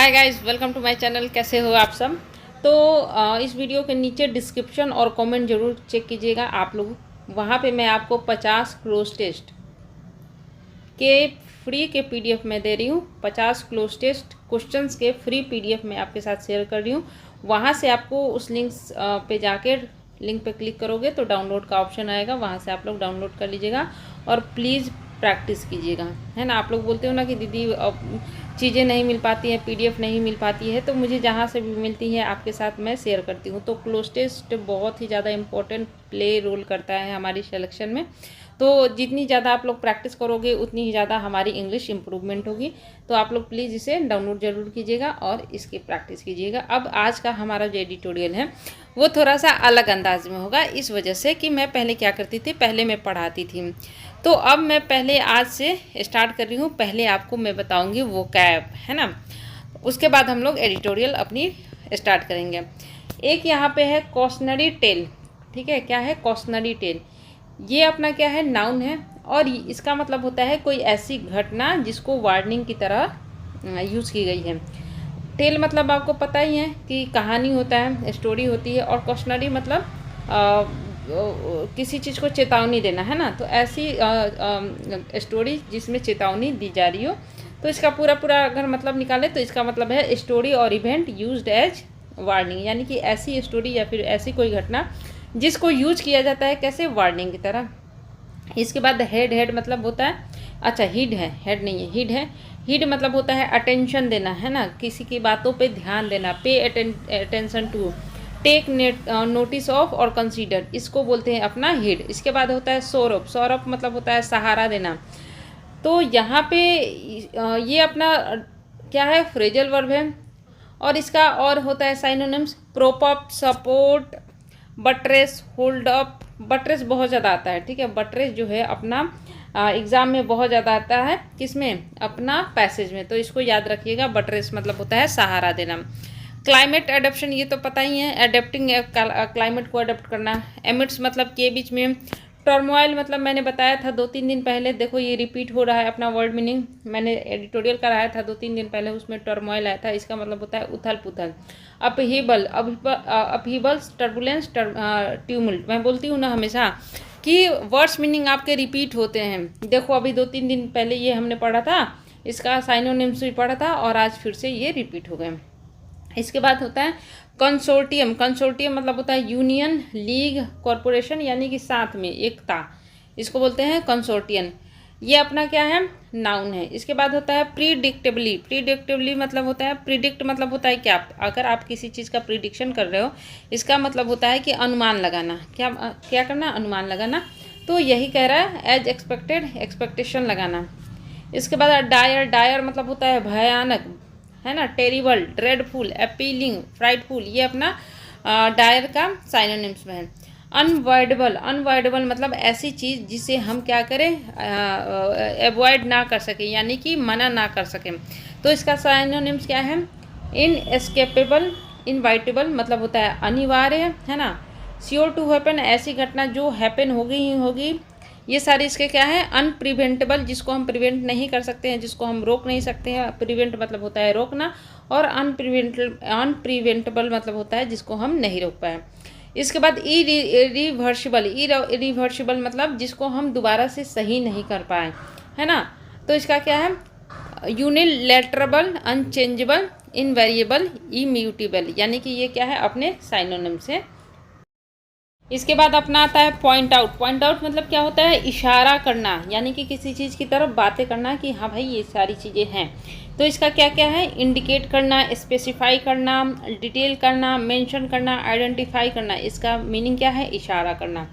Hi guys, welcome to my channel. कैसे हो आप सब। तो इस वीडियो के नीचे डिस्क्रिप्शन और कमेंट जरूर चेक कीजिएगा आप लोग। वहाँ पे मैं आपको 50 क्लोज टेस्ट के फ्री के पीडीएफ में दे रही हूँ। 50 क्लोज टेस्ट क्वेश्चंस के फ्री पीडीएफ में आपके साथ शेयर कर रही हूँ। वहाँ से आपको उस लिंक्स पे जाके लिंक पे क्लिक करोगे तो डाउनलोड का ऑप्शन आएगा, वहाँ से आप लोग डाउनलोड कर लीजिएगा और प्लीज़ प्रैक्टिस कीजिएगा, है ना। आप लोग बोलते हो ना कि दीदी चीज़ें नहीं मिल पाती हैं, पीडीएफ नहीं मिल पाती है, तो मुझे जहाँ से भी मिलती है आपके साथ मैं शेयर करती हूँ। तो क्लोज टेस्ट बहुत ही ज़्यादा इम्पोर्टेंट प्ले रोल करता है हमारी सिलेक्शन में। तो जितनी ज़्यादा आप लोग प्रैक्टिस करोगे उतनी ही ज़्यादा हमारी इंग्लिश इम्प्रूवमेंट होगी। तो आप लोग प्लीज़ इसे डाउनलोड ज़रूर कीजिएगा और इसकी प्रैक्टिस कीजिएगा। अब आज का हमारा जो एडिटोरियल है वो थोड़ा सा अलग अंदाज में होगा, इस वजह से कि मैं पहले क्या करती थी, पहले मैं पढ़ाती थी। तो अब मैं पहले आज से स्टार्ट कर रही हूँ। पहले आपको मैं बताऊँगी वो कैब, है ना। उसके बाद हम लोग एडिटोरियल अपनी स्टार्ट करेंगे। एक यहाँ पे है कॉशनरी टेल, ठीक है। क्या है कॉशनरी टेल? ये अपना क्या है, नाउन है और इसका मतलब होता है कोई ऐसी घटना जिसको वार्निंग की तरह यूज़ की गई है। टेल मतलब आपको पता ही है कि कहानी होता है, स्टोरी होती है, और कॉशनरी मतलब किसी चीज़ को चेतावनी देना, है ना। तो ऐसी स्टोरी जिसमें चेतावनी दी जा रही हो, तो इसका पूरा अगर मतलब निकाले तो इसका मतलब है स्टोरी और इवेंट यूज्ड एज वार्निंग, यानी कि ऐसी स्टोरी या फिर ऐसी कोई घटना जिसको यूज किया जाता है कैसे, वार्निंग की तरह। इसके बाद हेड मतलब होता है, अच्छा हिड है, हेड नहीं है, हिड है। हिड मतलब होता है अटेंशन देना, है ना, किसी की बातों पे ध्यान देना, pay attention to, take notice of और कंसीडर, इसको बोलते हैं अपना हिड। इसके बाद होता है सौरभ। सौरभ मतलब होता है सहारा देना। तो यहाँ पे ये अपना क्या है, फ्रेजल वर्ब है। और इसका और होता है synonyms, prop up, support, buttress, hold up. Buttress बहुत ज़्यादा आता है, ठीक है। बट्रेस जो है अपना एग्ज़ाम में बहुत ज़्यादा आता है, किसमें, अपना पैसेज में। तो इसको याद रखिएगा, बट्रेस मतलब होता है सहारा देना। क्लाइमेट एडेप्शन, ये तो पता ही है, एडेप्टिंग क्लाइमेट को अडेप्ट करना। एमिट्स मतलब के बीच में। टर्मोइल मतलब मैंने बताया था 2-3 दिन पहले, देखो ये रिपीट हो रहा है अपना वर्ड मीनिंग। मैंने एडिटोरियल कराया था 2-3 दिन पहले, उसमें टर्मोइल आया था। इसका मतलब होता है उथल पुथल। अपहीबल्स, टर्बुलेंस, ट्यूमल्ट। मैं बोलती हूँ ना हमेशा कि वर्ड्स मीनिंग आपके रिपीट होते हैं। देखो अभी 2-3 दिन पहले ये हमने पढ़ा था, इसका साइनोनिम्स भी पढ़ा था और आज फिर से ये रिपीट हो गए। इसके बाद होता है कंसोर्टियम। कंसोर्टियम मतलब होता है यूनियन, लीग, कॉरपोरेशन, यानी कि साथ में, एकता, इसको बोलते हैं कंसोर्टियम। ये अपना क्या है, नाउन है। इसके बाद होता है प्रीडिक्टेबली। प्रीडिक्टेबली मतलब होता है, प्रिडिक्ट मतलब होता है क्या, अगर आप किसी चीज़ का प्रिडिक्शन कर रहे हो, इसका मतलब होता है कि अनुमान लगाना। क्या करना, अनुमान लगाना। तो यही कह रहा है, एज एक्सपेक्टेड, एक्सपेक्टेशन लगाना। इसके बाद डायर। डायर मतलब होता है भयानक, है ना। टेरिबल, ड्रेडफुल, अपीलिंग, फ्राइटफुल, ये अपना डायर का साइनोनिम्स में है। अनवॉइडेबल। अनवॉइडेबल मतलब ऐसी चीज़ जिसे हम क्या करें, अवॉइड ना कर सकें, यानी कि मना ना कर सकें। तो इसका साइनोनिम्स क्या है, इनएस्केपेबल, इनवाइटेबल मतलब होता है अनिवार्य, है ना। श्योर टू हैपन, ऐसी घटना जो हैपन होगी ही होगी। ये सारे इसके क्या है, अनप्रिवेंटेबल, जिसको हम प्रिवेंट नहीं कर सकते हैं, जिसको हम रोक नहीं सकते हैं। प्रिवेंट मतलब होता है रोकना, और अनप्रिवेंटेबल मतलब होता है जिसको हम नहीं रोक पाए। इसके बाद इरिवर्सिबल। इरिवर्सिबल मतलब जिसको हम दोबारा से सही नहीं कर पाए, है ना। तो इसका क्या है, यूनिलैटरल, अनचेंजेबल, इनवेरिएबल, इम्यूटेबल, यानी कि ये क्या है, अपने साइनोनिम से। इसके बाद अपना आता है पॉइंट आउट। पॉइंट आउट मतलब क्या होता है, इशारा करना, यानी कि किसी चीज़ की तरफ बातें करना कि हाँ भाई ये सारी चीज़ें हैं। तो इसका क्या क्या है, इंडिकेट करना, स्पेसिफाई करना, डिटेल करना, मेंशन करना, आइडेंटिफाई करना। इसका मीनिंग क्या है, इशारा करना।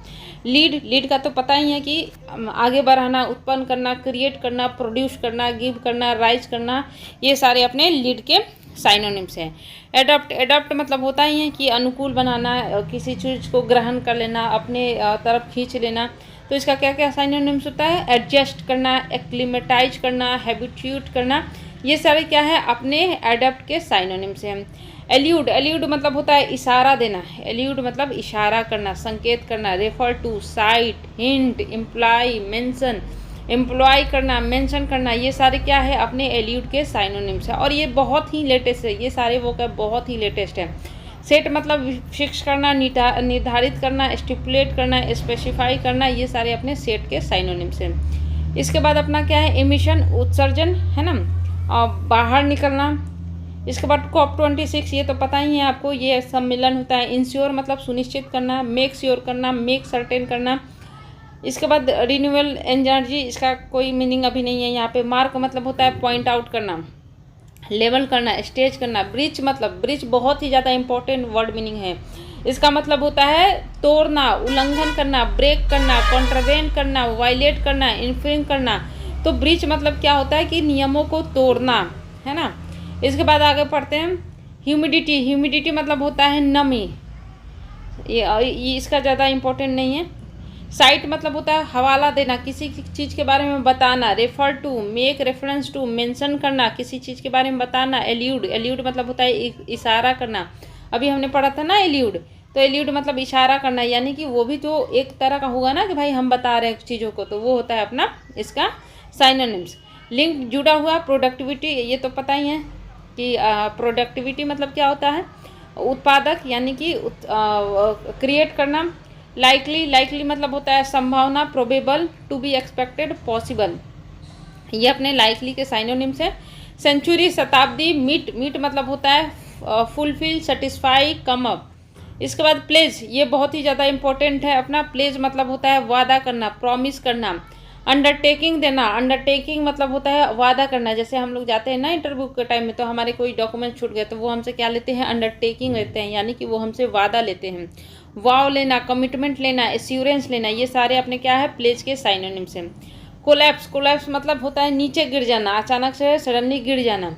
लीड। लीड का तो पता ही है कि आगे बढ़ाना, उत्पन्न करना, क्रिएट करना, प्रोड्यूस करना, गिव करना, राइज करना, ये सारे अपने लीड के साइनोनिम्स हैं। एडप्ट। एडप्ट मतलब होता ही है कि अनुकूल बनाना, किसी चीज़ को ग्रहण कर लेना, अपने तरफ खींच लेना। तो इसका क्या क्या साइनोनिम्स होता है, एडजस्ट करना, एक्लिमेटाइज करना, हैबिट्यूट करना, ये सारे क्या है, अपने एडप्ट के साइनोनिम्स हैं। एल्यूड। एल्यूड मतलब होता है इशारा देना। एल्यूड मतलब इशारा करना, संकेत करना, refer to, cite, hint, imply, mention, employ करना, मेंशन करना, ये सारे क्या है अपने एल्यूड के साइनोनिम्स है। और ये बहुत ही लेटेस्ट है, ये सारे वो क्या बहुत ही लेटेस्ट है। सेट मतलब फिक्स करना, निर्धारित करना, स्टिपुलेट करना, स्पेसिफाई करना, ये सारे अपने सेट के साइनोनिम्स हैं। इसके बाद अपना क्या है एमिशन, उत्सर्जन है ना, और बाहर निकलना। इसके बाद COP26 ये तो पता ही है आपको, ये सम्मेलन होता है। इंश्योर मतलब सुनिश्चित करना, मेक श्योर करना, मेक सर्टेन करना। इसके बाद रिन्यूएबल एनर्जी, इसका कोई मीनिंग अभी नहीं है यहाँ पे। मार्क मतलब होता है पॉइंट आउट करना, लेवल करना, स्टेज करना। ब्रीच मतलब, ब्रीच बहुत ही ज़्यादा इंपॉर्टेंट वर्ड मीनिंग है। इसका मतलब होता है तोड़ना, उल्लंघन करना, ब्रेक करना, कॉन्ट्रावेन करना, वायलेट करना, इन्फ्रिंज करना। तो ब्रीच मतलब क्या होता है कि नियमों को तोड़ना, है ना। इसके बाद आगे पढ़ते हैं ह्यूमिडिटी। ह्यूमिडिटी मतलब होता है नमी, ये इसका ज़्यादा इम्पोर्टेंट नहीं है। साइट मतलब होता है हवाला देना, किसी चीज़ के बारे में बताना। Refer to, make reference to, mention करना, किसी चीज़ के बारे में बताना। एल्यूड, एल्यूड मतलब होता है इशारा करना। अभी हमने पढ़ा था ना एल्यूड, तो एल्यूड मतलब इशारा करना, यानी कि वो भी तो एक तरह का होगा ना कि भाई हम बता रहे हैं चीज़ों को, तो वो होता है अपना इसका साइनोनिम्स। लिंक, जुड़ा हुआ। प्रोडक्टिविटी, ये तो पता ही है कि प्रोडक्टिविटी मतलब क्या होता है, उत्पादक यानी कि क्रिएट करना। लाइकली, लाइकली मतलब होता है संभावना। Probable, to be expected, possible, ये अपने लाइकली के साइनोनिम्स हैं। सेंचुरी, शताब्दी। मीट, मीट मतलब होता है फुलफिल, सेटिस्फाई, कम अप। इसके बाद प्लेज, ये बहुत ही ज़्यादा इंपॉर्टेंट है अपना। प्लेज मतलब होता है वादा करना, प्रॉमिस करना। अंडरटेकिंग देना, अंडरटेकिंग मतलब होता है वादा करना। जैसे हम लोग जाते हैं ना इंटरव्यू के टाइम में, तो हमारे कोई डॉक्यूमेंट छूट गए तो वो हमसे क्या लेते हैं, अंडरटेकिंग लेते हैं, यानी कि वो हमसे वादा लेते हैं। वाव लेना, कमिटमेंट लेना, एश्योरेंस लेना, ये सारे अपने क्या है प्लेज के साइनोनिम्स हैं। कोलैप्स, कोलैप्स मतलब होता है नीचे गिर जाना, अचानक से सडनली गिर जाना।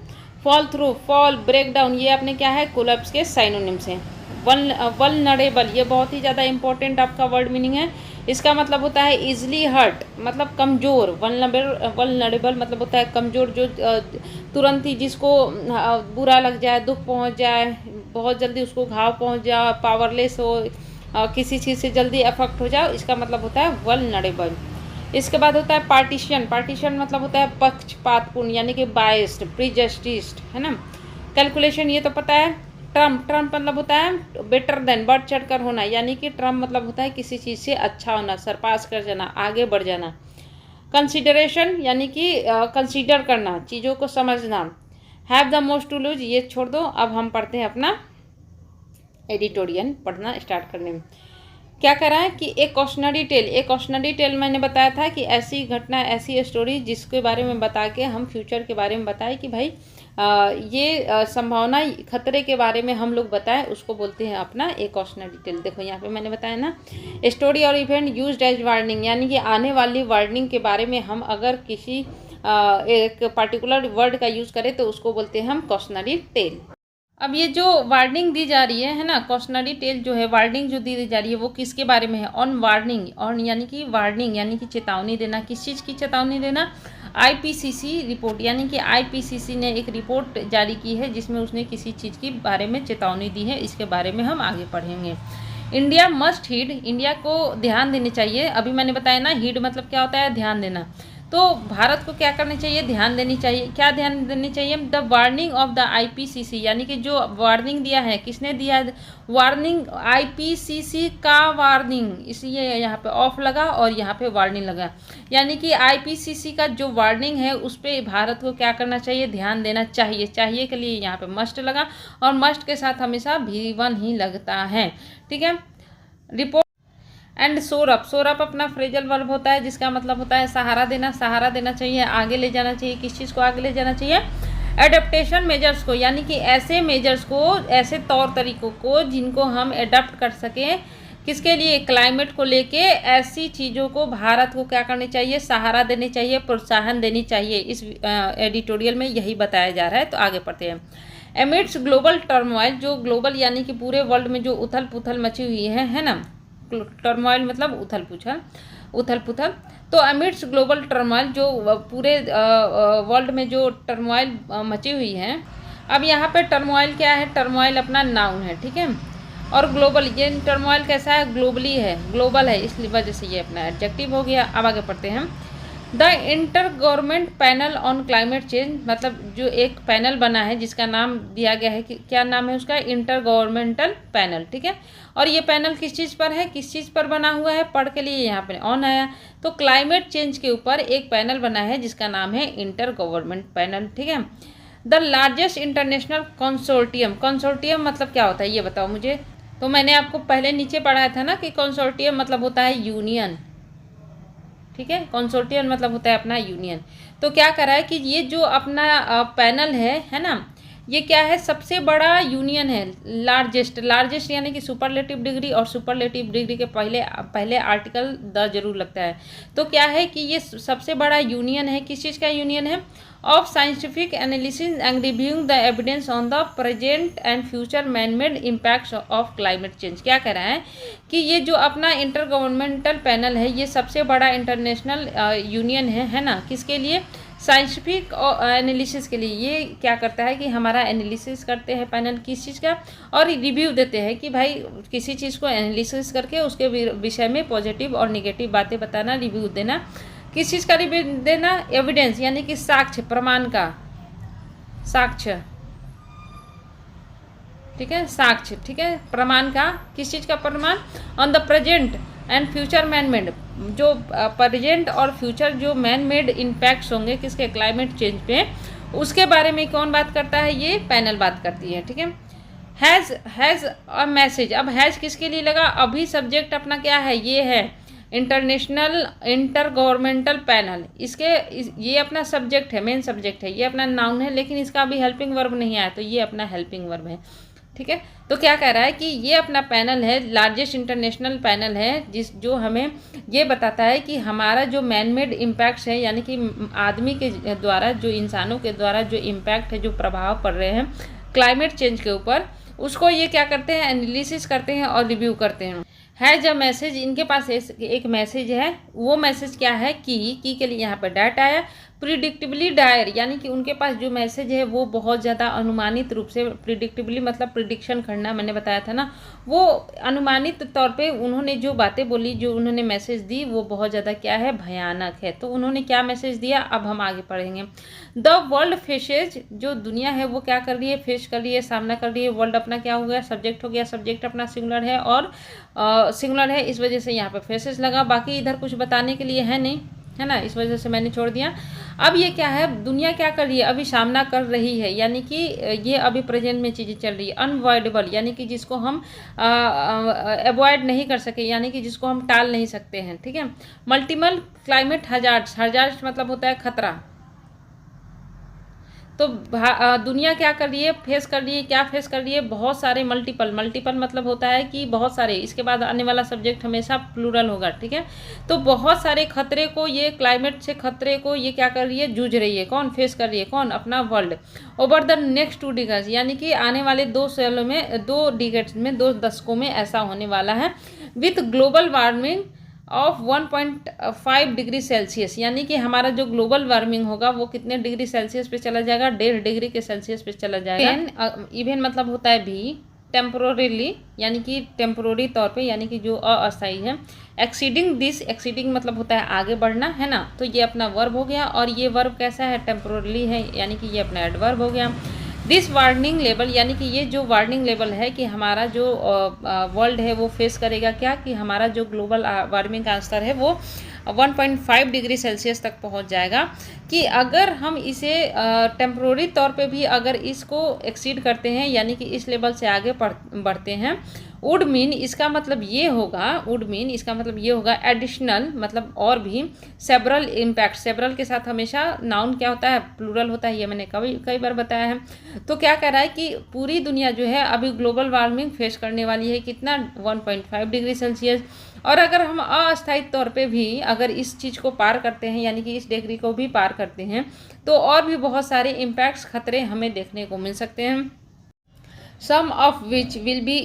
Fall through, fall, break down, ये अपने क्या है कोलैप्स के साइनोनिम्स हैं। वल्नरेबल, ये बहुत ही ज़्यादा इंपॉर्टेंट आपका वर्ड मीनिंग है। इसका मतलब होता है इजली हर्ट मतलब कमज़ोर। वल्नरेबल मतलब होता है कमज़ोर, जो तुरंत ही जिसको बुरा लग जाए, दुख पहुंच जाए, बहुत जल्दी उसको घाव पहुंच जाए, पावरलेस हो, किसी चीज़ से जल्दी अफेक्ट हो जाए, इसका मतलब होता है वल्नरेबल। इसके बाद होता है पार्टीशन। पार्टीशन मतलब होता है पक्षपातपूर्ण, यानी कि बायस्ड, प्रीजस्टिस्ड, है ना। कैलकुलेशन, ये तो पता है। ट्रम्प, ट्रम्प मतलब होता है बेटर देन, बढ़ चढ़ कर होना, यानी कि ट्रम्प मतलब होता है किसी चीज़ से अच्छा होना, सरपास कर जाना, आगे बढ़ जाना। कंसिडरेशन यानी कि कंसीडर करना, चीज़ों को समझना। Have the most to lose, ये छोड़ दो। अब हम पढ़ते हैं अपना एडिटोरियल पढ़ना स्टार्ट करने में। क्या कह रहा है कि एक कॉशनरी टेल, एक कॉशनरी टेल मैंने बताया था कि ऐसी घटना, ऐसी स्टोरी जिसके बारे में बता के हम फ्यूचर के बारे में बताएं कि भाई ये संभावना, खतरे के बारे में हम लोग बताएं, उसको बोलते हैं अपना एक कॉशनरी टेल। देखो यहाँ पे मैंने बताया ना, स्टोरी और इवेंट यूज्ड एज वार्निंग, यानी कि आने वाली वार्निंग के बारे में हम अगर किसी एक पर्टिकुलर वर्ड का यूज़ करें तो उसको बोलते हैं हम कॉशनरी टेल। अब ये जो वार्निंग दी जा रही है ना, कॉशनरी टेल जो है, वार्निंग जो दी जा रही है वो किसके बारे में है, ऑन वार्निंग। और यानी कि वार्निंग यानी कि चेतावनी देना, किस चीज़ की चेतावनी देना, आईपीसीसी रिपोर्ट, यानी कि आईपीसीसी ने एक रिपोर्ट जारी की है जिसमें उसने किसी चीज़ के बारे में चेतावनी दी है, इसके बारे में हम आगे पढ़ेंगे। इंडिया मस्ट हीड, इंडिया को ध्यान देनी चाहिए। अभी मैंने बताया ना, हीड मतलब क्या होता है, ध्यान देना। तो भारत को क्या करना चाहिए, ध्यान देनी चाहिए। क्या ध्यान देनी चाहिए, the warning of the IPCC, यानी कि जो वार्निंग दिया है, किसने दिया है वार्निंग, आईपीसीसी का वार्निंग, इसलिए यहाँ पे ऑफ लगा और यहाँ पे वार्निंग लगा, यानी कि आईपीसीसी का जो वार्निंग है उस पर भारत को क्या करना चाहिए, ध्यान देना चाहिए। चाहिए के लिए यहाँ पे मस्ट लगा, और मस्ट के साथ हमेशा V1 ही लगता है, ठीक है। रिपोर्ट एंड सोरअप, सोरअप अपना फ्रेजल वर्ब होता है जिसका मतलब होता है सहारा देना, सहारा देना चाहिए, आगे ले जाना चाहिए। किस चीज़ को आगे ले जाना चाहिए, एडेप्टेशन मेजर्स को, यानी कि ऐसे मेजर्स को, ऐसे तौर तरीकों को जिनको हम एडप्ट कर सकें, किसके लिए, क्लाइमेट को लेके, ऐसी चीज़ों को भारत को क्या करनी चाहिए, सहारा देनी चाहिए, प्रोत्साहन देनी चाहिए। इस एडिटोरियल में यही बताया जा रहा है। तो आगे पढ़ते हैं। एमिड्स ग्लोबल टर्मोइल, जो ग्लोबल यानी कि पूरे वर्ल्ड में जो उथल पुथल मची हुई है ना, टर्मोइल मतलब उथल पुथल। तो अमिड्स ग्लोबल टर्मोइल, जो पूरे वर्ल्ड में जो टर्मोइल मची हुई है। अब यहाँ पे टर्मोइल क्या है, टर्मोइल अपना नाउन है, ठीक है। और ग्लोबल, ये टर्मोइल कैसा है, ग्लोबली है, ग्लोबल है, इसलिए वजह से ये अपना एडजेक्टिव हो गया। अब आगे पढ़ते हैं। The inter government panel on climate change, मतलब जो एक पैनल बना है जिसका नाम दिया गया है कि क्या नाम है उसका, इंटर गवर्नमेंटल पैनल, ठीक है। और ये पैनल किस चीज़ पर है, किस चीज़ पर बना हुआ है, पढ़ के लिए यहाँ पे ऑन आया। तो क्लाइमेट चेंज के ऊपर एक पैनल बना है जिसका नाम है इंटर गवर्नमेंट पैनल, ठीक है। The largest international consortium, consortium मतलब क्या होता है ये बताओ मुझे। तो मैंने आपको पहले नीचे पढ़ाया था ना कि कंसोर्टियम मतलब होता है यूनियन, ठीक है। कंसोर्टियम मतलब होता है अपना यूनियन। तो क्या करा है कि ये जो अपना पैनल है ना, ये क्या है, सबसे बड़ा यूनियन है, लार्जेस्ट, लार्जेस्ट यानी कि सुपरलेटिव डिग्री, और सुपरलेटिव डिग्री के पहले आर्टिकल द जरूर लगता है। तो क्या है कि ये सबसे बड़ा यूनियन है, किस चीज़ का यूनियन है, of scientific analysis and reviewing the evidence on the present and future man made impacts of climate change. क्या कह रहा है कि ये जो अपना इंटर गवर्नमेंटल पैनल है ये सबसे बड़ा इंटरनेशनल यूनियन है ना, किसके लिए, साइंटिफिक एनालिसिस के लिए। ये क्या करता है कि हमारा एनालिसिस करते हैं पैनल किस चीज़ का, और रिव्यू देते हैं कि भाई किसी चीज़ को एनालिसिस करके उसके विषय में पॉजिटिव और निगेटिव बातें बताना, रिव्यू देना। किस चीज़ का रिव्यू देना, एविडेंस यानी कि साक्ष्य, प्रमाण का साक्ष्य, ठीक है, साक्ष्य, ठीक है, प्रमाण का, किस चीज़ का प्रमाण, on the present and future man made, जो प्रेजेंट और फ्यूचर जो मैन मेड इम्पैक्ट्स होंगे किसके, क्लाइमेट चेंज पे, उसके बारे में कौन बात करता है, ये पैनल बात करती है, ठीक है। हैज़ अ मैसेज, अब हैज़ किसके लिए लगा, अभी सब्जेक्ट अपना क्या है, ये है इंटरनेशनल इंटर गवर्नमेंटल पैनल, ये अपना सब्जेक्ट है, मेन सब्जेक्ट है, ये अपना नाउन है, लेकिन इसका अभी हेल्पिंग वर्ब नहीं आया, तो ये अपना हेल्पिंग वर्ब है, ठीक है। तो क्या कह रहा है कि ये अपना पैनल है, लार्जेस्ट इंटरनेशनल पैनल है, जो हमें ये बताता है कि हमारा जो मैन मेड इम्पैक्ट्स है, यानी कि आदमी के द्वारा, जो इंसानों के द्वारा जो इम्पैक्ट है, जो प्रभाव पड़ रहे हैं क्लाइमेट चेंज के ऊपर, उसको ये क्या करते हैं, एनालिसिस करते हैं और रिव्यू करते हैं। है जब मैसेज, इनके पास एक मैसेज है, वो मैसेज क्या है, की के लिए यहाँ पर डैट आया, प्रिडिक्टिवली डायर, यानी कि उनके पास जो मैसेज है वो बहुत ज़्यादा अनुमानित रूप से, प्रिडिक्टिवली मतलब प्रिडिक्शन करना, मैंने बताया था ना, वो अनुमानित तौर पे उन्होंने जो बातें बोली, जो उन्होंने मैसेज दी, वो बहुत ज़्यादा क्या है, भयानक है। तो उन्होंने क्या मैसेज दिया, अब हम आगे पढ़ेंगे। द वर्ल्ड फेसेज, जो दुनिया है वो क्या कर रही है, फेस कर रही है, सामना कर रही है। वर्ल्ड अपना क्या हो गया, सब्जेक्ट हो गया, सब्जेक्ट अपना सिंगुलर है और सिंगुलर है, इस वजह से यहाँ पे फेसेस लगा, बाकी इधर कुछ बताने के लिए है नहीं, है ना, इस वजह से मैंने छोड़ दिया। अब ये क्या है, दुनिया क्या कर रही है, अभी सामना कर रही है, यानी कि ये अभी प्रेजेंट में चीज़ें चल रही है। अनअवॉइडेबल यानी कि जिसको हम अवॉइड नहीं कर सके, यानी कि जिसको हम टाल नहीं सकते हैं, ठीक है। मल्टीपल क्लाइमेट हजार्ड्स, हजार्ड्स मतलब होता है खतरा। तो दुनिया क्या कर रही है, फेस कर रही है, क्या फेस कर रही है, बहुत सारे मल्टीपल, मल्टीपल मतलब होता है कि बहुत सारे, इसके बाद आने वाला सब्जेक्ट हमेशा प्लूरल होगा, ठीक है। तो बहुत सारे खतरे को, ये क्लाइमेट से खतरे को ये क्या कर रही है, जूझ रही है, कौन फेस कर रही है, कौन, अपना world. Over the next 2 decades, यानी कि आने वाले 2 सालों में, 2 डिकेड्स में, 2 दशकों में ऐसा होने वाला है, with global warming of 1.5 degree Celsius, यानी कि हमारा जो ग्लोबल वार्मिंग होगा वो कितने डिग्री सेल्सियस पे चला जाएगा, 1.5 डिग्री के सेल्सियस पे चला जाएगा। इवन मतलब होता है भी, टेम्पोररीली यानी कि टेम्पोररी तौर पे, यानी कि जो अस्थायी है। एक्सीडिंग दिस, एक्सीडिंग मतलब होता है आगे बढ़ना, है ना, तो ये अपना वर्ब हो गया, और ये वर्ब कैसा है, टेम्पोररी है, यानी कि ये अपना एडवर्ब हो गया। दिस वार्निंग लेवल, यानी कि ये जो वार्निंग लेवल है कि हमारा जो वर्ल्ड है वो फेस करेगा क्या, कि हमारा जो ग्लोबल वार्मिंग का स्तर है वो 1.5 डिग्री सेल्सियस तक पहुंच जाएगा, कि अगर हम इसे टेम्प्रोरी तौर पे भी अगर इसको एक्सीड करते हैं, यानी कि इस लेवल से आगे बढ़ते हैं, वुड मीन इसका मतलब ये होगा, वुड मीन इसका मतलब ये होगा, एडिशनल मतलब और भी, सेवरल इम्पैक्ट, सेवरल के साथ हमेशा नाउन क्या होता है, प्लूरल होता है, ये मैंने कई बार बताया है। तो क्या कह रहा है कि पूरी दुनिया जो है अभी ग्लोबल वार्मिंग फेस करने वाली है, कितना, 1.5 डिग्री सेल्सियस। और अगर हम अस्थायी तौर पे भी अगर इस चीज़ को पार करते हैं, यानी कि इस डिग्री को भी पार करते हैं, तो और भी बहुत सारे इम्पैक्ट्स, खतरे हमें देखने को मिल सकते हैं। Some of which will be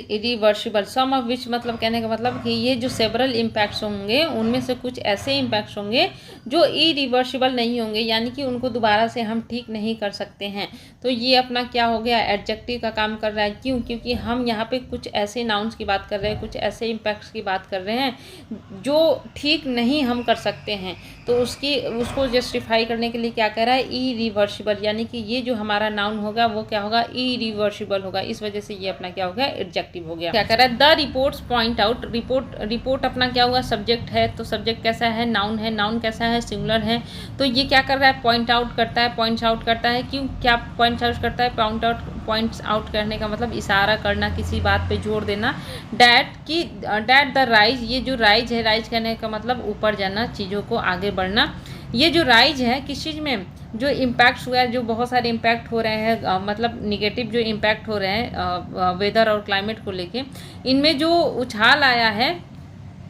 irreversible. Some of which मतलब कहने का मतलब कि ये जो सेवरल इम्पैक्ट्स होंगे उनमें से कुछ ऐसे इम्पैक्ट्स होंगे जो इरिवर्सिबल नहीं होंगे, यानी कि उनको दोबारा से हम ठीक नहीं कर सकते हैं। तो ये अपना क्या हो गया, एडजेक्टिव का काम कर रहा है। क्यों? क्योंकि हम यहाँ पे कुछ ऐसे नाउन्स की बात कर रहे हैं, कुछ ऐसे इम्पैक्ट्स की बात कर रहे हैं जो ठीक नहीं हम कर सकते हैं। तो उसको जस्टिफाई करने के लिए क्या कह रहा है, इरिवर्सिबल, यानी कि ये जो हमारा नाउन होगा वो क्या होगा, इरिवर्सिबल होगा। इस वजह से ये अपना क्या हो गया, एडजेक्टिव हो गया। क्या कह रहा है, the reports point out. Report अपना क्या हुआ, सब्जेक्ट है, तो सब्जेक्ट कैसा है, नाउन है, नाउन कैसा है, सिंगुलर है। तो ये क्या कर रहा है, पॉइंट आउट करता है, पॉइंट्स आउट करता है। क्यों, क्या पॉइंट्स आउट करता है, पॉइंट्स आउट करने का मतलब इशारा करना, किसी बात पे जोर देना। डैट द राइज, ये जो राइज है, राइज कहने का मतलब ऊपर जाना, चीज़ों को आगे बढ़ना। ये जो राइज है किस चीज़ में, जो इम्पैक्ट्स हुआ है, जो बहुत सारे इम्पैक्ट हो रहे हैं, मतलब निगेटिव जो इम्पैक्ट हो रहे हैं वेदर और क्लाइमेट को लेके, इनमें जो उछाल आया है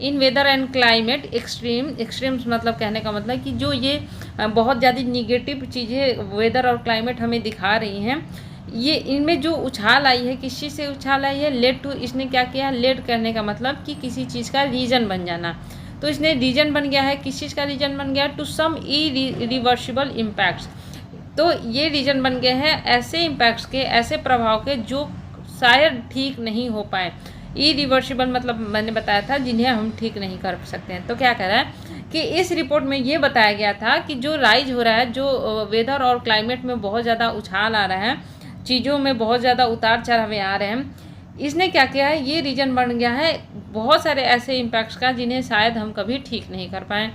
इन वेदर एंड क्लाइमेट एक्सट्रीम्स मतलब कहने का मतलब कि जो ये बहुत ज़्यादा निगेटिव चीज़ें वेदर और क्लाइमेट हमें दिखा रही हैं, ये इनमें जो उछाल आई है, किस चीज़ से उछाल आई है, लेड टू, इसने क्या किया, लेड करने का मतलब कि किसी चीज़ का रीजन बन जाना। तो इसने रीजन बन गया है, किस चीज़ का रीजन बन गया, टू सम इरिवर्सिबल इम्पैक्ट्स। तो ये रीजन बन गए हैं ऐसे इम्पैक्ट्स के, ऐसे प्रभाव के जो शायद ठीक नहीं हो पाए। इरिवर्सिबल मतलब मैंने बताया था जिन्हें हम ठीक नहीं कर सकते हैं। तो क्या कह रहा है कि इस रिपोर्ट में ये बताया गया था कि जो राइज हो रहा है, जो वेदर और क्लाइमेट में बहुत ज़्यादा उछाल आ रहा है, चीज़ों में बहुत ज़्यादा उतार चढ़ाव आ रहे हैं, इसने क्या किया है, ये रीजन बन गया है बहुत सारे ऐसे इम्पैक्ट्स का जिन्हें शायद हम कभी ठीक नहीं कर पाएँ।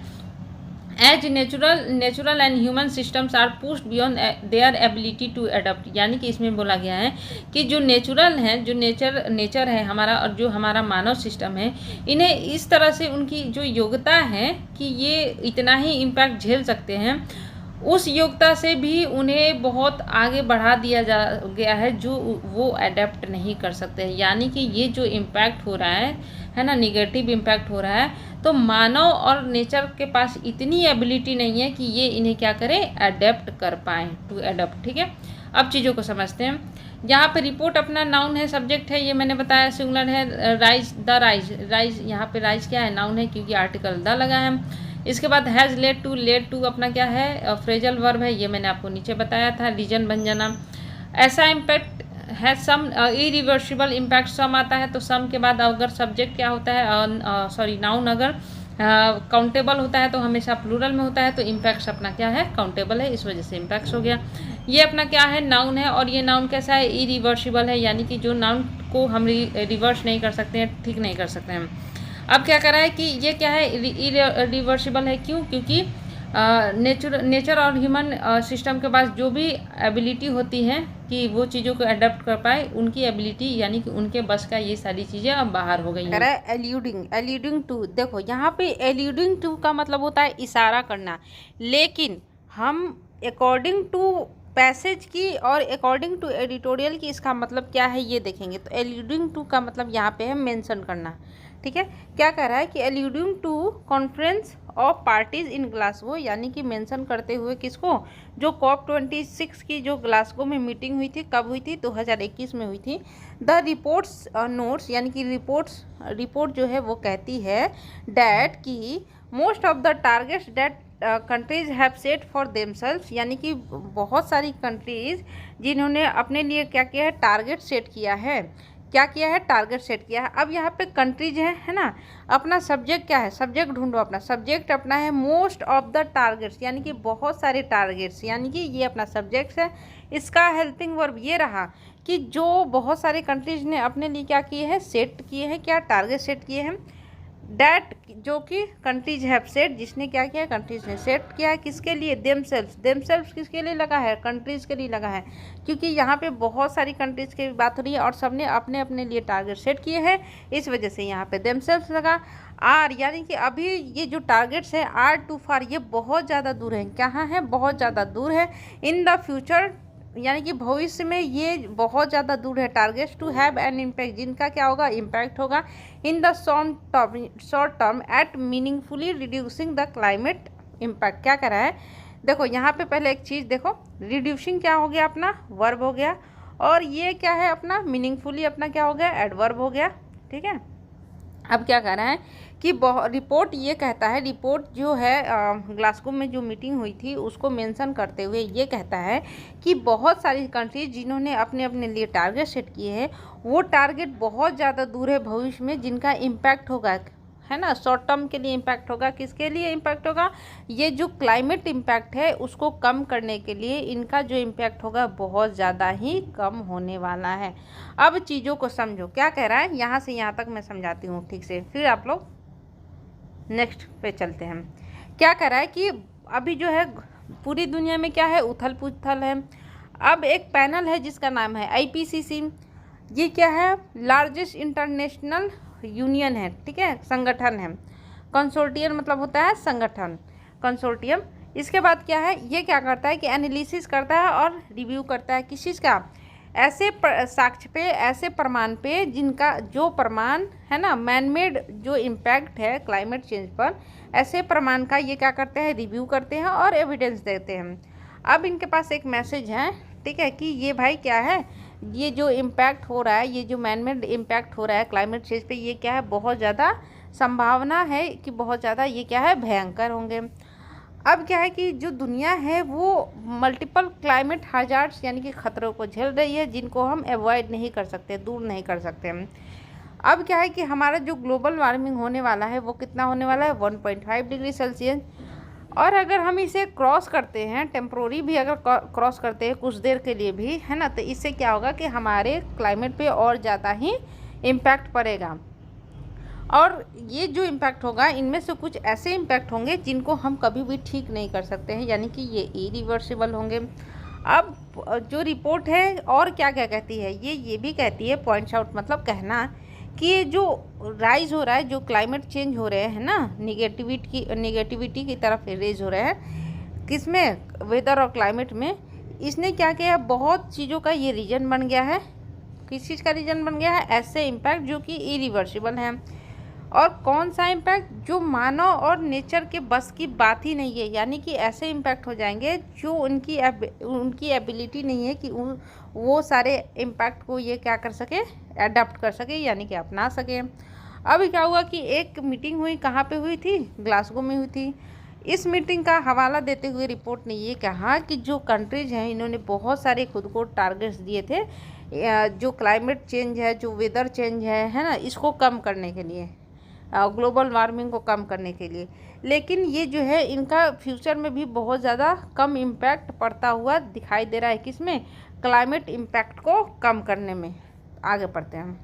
As natural and human systems are pushed beyond their ability to adopt, यानी कि इसमें बोला गया है कि जो नेचुरल है, जो नेचर है हमारा, और जो हमारा मानव सिस्टम है, इन्हें इस तरह से उनकी जो योग्यता है कि ये इतना ही इम्पैक्ट झेल सकते हैं, उस योग्यता से भी उन्हें बहुत आगे बढ़ा दिया गया है जो वो अडेप्ट नहीं कर सकते हैं। यानी कि ये जो इम्पैक्ट हो रहा है ना, निगेटिव इम्पैक्ट हो रहा है, तो मानव और नेचर के पास इतनी एबिलिटी नहीं है कि ये इन्हें क्या करें, अडेप्ट कर पाएँ, टू अडेप्ट। ठीक है, अब चीज़ों को समझते हैं। यहाँ पे रिपोर्ट अपना नाउन है, सब्जेक्ट है, ये मैंने बताया, सिंगुलर है, राइज यहाँ पे राइज क्या है, नाउन है, क्योंकि आर्टिकल द लगा है। इसके बाद हैज़ लेड टू अपना क्या है, फ्रेजल वर्ब है, ये मैंने आपको नीचे बताया था, रीजन बन जाना। ऐसा इम्पैक्ट है सम इरिवर्सिबल इम्पैक्ट, सम आता है तो सम के बाद अगर सब्जेक्ट क्या होता है, नाउन अगर काउंटेबल होता है तो हमेशा प्लूरल में होता है, तो इम्पैक्ट्स अपना क्या है, काउंटेबल है, इस वजह से इम्पैक्ट्स हो गया। ये अपना क्या है, नाउन है, और ये नाउन कैसा है, इरिवर्सिबल है, यानी कि जो नाउन को हम रिवर्स नहीं कर सकते हैं, ठीक नहीं कर सकते हैं। अब क्या कर रहा है कि ये क्या है, रिवर्सिबल है। क्यों? क्योंकि नेचर और ह्यूमन सिस्टम के पास जो भी एबिलिटी होती है कि वो चीज़ों को अडेप्ट कर पाए, उनकी एबिलिटी यानी कि उनके बस का ये सारी चीज़ें अब बाहर हो गई हैं। एल्यूडिंग टू, देखो यहाँ पे एल्यूडिंग टू का मतलब होता है इशारा करना, लेकिन हम अकॉर्डिंग टू पैसेज की और अकॉर्डिंग टू एडिटोरियल की इसका मतलब क्या है ये देखेंगे। तो एल्यूडिंग टू का मतलब यहाँ पे है मेंशन करना। ठीक है, क्या कह रहा है कि alluding to conference of parties in Glasgow, यानी कि मेंशन करते हुए किसको, जो COP26 की जो ग्लासगो में मीटिंग हुई थी, कब हुई थी, 2021 में हुई थी। द रिपोर्ट्स नोट्स, यानी कि रिपोर्ट जो है वो कहती है डैट कि most of the targets that countries have set for themselves, यानी कि बहुत सारी कंट्रीज जिन्होंने अपने लिए क्या किया है, टारगेट सेट किया है, क्या किया है, टारगेट सेट किया है। अब यहाँ पे कंट्रीज है ना, अपना सब्जेक्ट क्या है, सब्जेक्ट ढूंढो, अपना सब्जेक्ट अपना है मोस्ट ऑफ द टारगेट्स, यानी कि बहुत सारे टारगेट्स, यानी कि ये अपना सब्जेक्ट है। इसका हेल्पिंग वर्ब ये रहा कि जो बहुत सारे कंट्रीज ने अपने लिए क्या किए हैं, सेट किए हैं, क्या टारगेट सेट किए हैं, डैट जो कि कंट्रीज हैव सेट, जिसने क्या किया, कंट्रीज ने सेट किया है, किसके लिए, देमसेल्व्स किसके लिए लगा है, कंट्रीज के लिए लगा है, क्योंकि यहाँ पे बहुत सारी कंट्रीज की बात हो रही है और सबने अपने अपने लिए टारगेट सेट किए हैं, इस वजह से यहाँ पे देमसेल्व्स लगा। आर, यानी कि अभी ये जो टारगेट्स है, आर टू फार, ये बहुत ज़्यादा दूर है, कहाँ है, बहुत ज़्यादा दूर है। इन द फ्यूचर, यानी कि भविष्य में ये बहुत ज़्यादा दूर है, targets to have an impact, जिनका क्या होगा, इम्पैक्ट होगा in the short term at meaningfully reducing the climate impact. क्या कर रहा है, देखो यहाँ पे पहले एक चीज़ देखो, रिड्यूसिंग क्या हो गया, अपना वर्ब हो गया, और ये क्या है अपना मीनिंगफुली अपना क्या हो गया, एडवर्ब हो गया। ठीक है, अब क्या कह रहा है कि रिपोर्ट ये कहता है, रिपोर्ट जो है ग्लासगो में जो मीटिंग हुई थी उसको मेंशन करते हुए ये कहता है कि बहुत सारी कंट्रीज जिन्होंने अपने अपने लिए टारगेट सेट किए हैं वो टारगेट बहुत ज़्यादा दूर है भविष्य में जिनका इम्पैक्ट होगा, है ना, शॉर्ट टर्म के लिए इम्पैक्ट होगा। किसके लिए इम्पैक्ट होगा, ये जो क्लाइमेट इम्पैक्ट है उसको कम करने के लिए इनका जो इम्पैक्ट होगा बहुत ज़्यादा ही कम होने वाला है। अब चीज़ों को समझो, क्या कह रहा है, यहाँ से यहाँ तक मैं समझाती हूँ ठीक से, फिर आप लोग नेक्स्ट पे चलते हैं। क्या कह रहा है कि अभी जो है पूरी दुनिया में क्या है, उथल पुथल है। अब एक पैनल है जिसका नाम है IPCC, ये क्या है, लार्जेस्ट इंटरनेशनल यूनियन है, ठीक है, संगठन है। कंसोर्टियम मतलब होता है संगठन, कंसोर्टियम। इसके बाद क्या है, ये क्या करता है कि एनालिसिस करता है और रिव्यू करता है किस चीज़ का, ऐसे साक्ष्य पे, ऐसे प्रमाण पे जिनका जो प्रमाण है ना, मैनमेड जो इम्पैक्ट है क्लाइमेट चेंज पर, ऐसे प्रमाण का ये क्या करते हैं, रिव्यू करते हैं और एविडेंस देते हैं। अब इनके पास एक मैसेज है, ठीक है, कि ये भाई क्या है, ये जो इम्पैक्ट हो रहा है, ये जो मैनमेड इम्पैक्ट हो रहा है क्लाइमेट चेंज पे, ये क्या है, बहुत ज़्यादा संभावना है कि बहुत ज़्यादा ये क्या है, भयंकर होंगे। अब क्या है कि जो दुनिया है वो मल्टीपल क्लाइमेट हजार्ड्स यानी कि खतरों को झेल रही है जिनको हम अवॉइड नहीं कर सकते, दूर नहीं कर सकते। अब क्या है कि हमारा जो ग्लोबल वार्मिंग होने वाला है वो कितना होने वाला है, 1.5 डिग्री सेल्सियस। और अगर हम इसे क्रॉस करते हैं, टेम्प्रोरी भी अगर क्रॉस करते हैं कुछ देर के लिए भी, है ना, तो इससे क्या होगा कि हमारे क्लाइमेट पे और ज़्यादा ही इम्पैक्ट पड़ेगा। और ये जो इम्पैक्ट होगा इनमें से कुछ ऐसे इम्पैक्ट होंगे जिनको हम कभी भी ठीक नहीं कर सकते हैं, यानी कि ये इरिवर्सिबल होंगे। अब जो रिपोर्ट है और क्या क्या कहती है, ये भी कहती है, पॉइंट्स आउट मतलब कहना, कि ये जो राइज हो रहा है, जो क्लाइमेट चेंज हो रहे हैं ना, निगेटिविटी की तरफ रेज हो रहे हैं, किसमें, वेदर और क्लाइमेट में, इसने क्या किया, बहुत चीज़ों का ये रीजन बन गया है। किस चीज़ का रीजन बन गया है, ऐसे इम्पैक्ट जो कि इरिवर्सिबल हैं। और कौन सा इम्पैक्ट, जो मानव और नेचर के बस की बात ही नहीं है, यानी कि ऐसे इम्पैक्ट हो जाएंगे जो उनकी एबिलिटी नहीं है कि वो सारे इम्पैक्ट को ये क्या कर सके, अडॉप्ट कर सके, यानी कि अपना सके। अब क्या हुआ कि एक मीटिंग हुई, कहाँ पे हुई थी, ग्लासगो में हुई थी। इस मीटिंग का हवाला देते हुए रिपोर्ट ने ये कहा कि जो कंट्रीज हैं इन्होंने बहुत सारे खुद को टारगेट्स दिए थे, जो क्लाइमेट चेंज है, जो वेदर चेंज है ना, इसको कम करने के लिए, ग्लोबल वार्मिंग को कम करने के लिए। लेकिन ये जो है इनका फ्यूचर में भी बहुत ज़्यादा कम इम्पैक्ट पड़ता हुआ दिखाई दे रहा है, किसमें, क्लाइमेट इम्पैक्ट को कम करने में। आगे पढ़ते हैं,